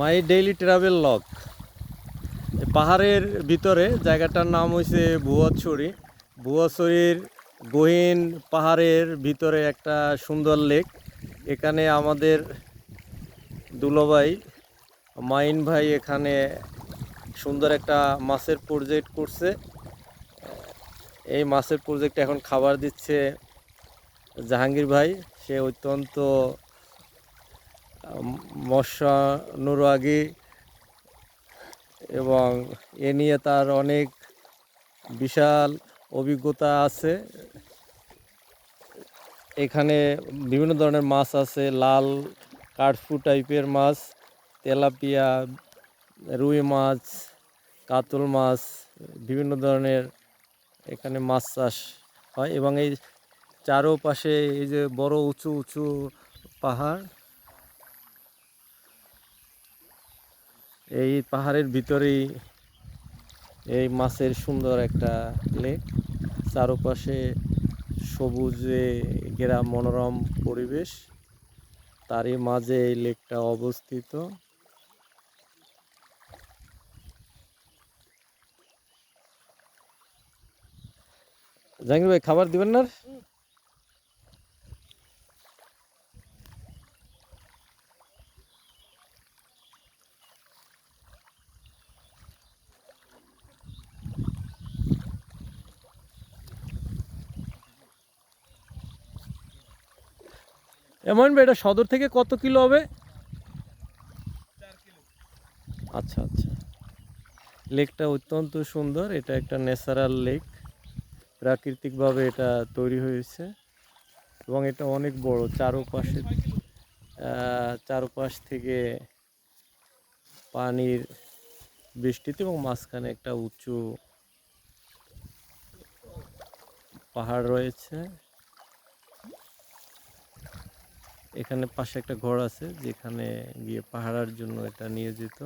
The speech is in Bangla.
My daily travel log. পাহাড়ের ভিতরে জায়গাটার নাম হয়েছে ভুয়াছড়ি। ভুয়াছড়ির গহীন পাহাড়ের ভিতরে একটা সুন্দর লেক। এখানে আমাদের দুলোভাই মাইন ভাই এখানে সুন্দর একটা মাছের প্রজেক্ট করছে। এই মাছের প্রজেক্টে এখন খাবার দিচ্ছে জাহাঙ্গীর ভাই। সে অত্যন্ত মৎস্যানুরাগী এবং এ নিয়ে তার অনেক বিশাল অভিজ্ঞতা আছে। এখানে বিভিন্ন ধরনের মাছ আছে, লাল কাঠফু টাইপের মাছ, তেলাপিয়া, রুই মাছ, কাতল মাছ, বিভিন্ন ধরনের এখানে মাছ চাষ হয়। এবং এই চারোপাশে এই যে বড় উঁচু উঁচু পাহাড়, এই পাহাড়ের ভিতরেই এই মাছের সুন্দর একটা লেক। চারপাশে সবুজে ঘেরা মনোরম পরিবেশ, তারই মাঝে এই লেকটা অবস্থিত। জাহাঙ্গীর ভাই খাবার দিবেন না? এমন এটা সদর থেকে কত কিলো হবে? 4 কিলো। আচ্ছা আচ্ছা। লেকটা অত্যন্ত সুন্দর। এটা একটা ন্যাচারাল লেক, প্রাকৃতিকভাবে এটা তৈরি হয়েছে এবং এটা অনেক বড়। চারপাশ থেকে পানির বেষ্টিত এবং মাঝখানে একটা উঁচু পাহাড় রয়েছে। এখানে পাশে একটা ঘর আছে যেখানে গিয়ে পাহারার জন্য এটা নিয়োজিত।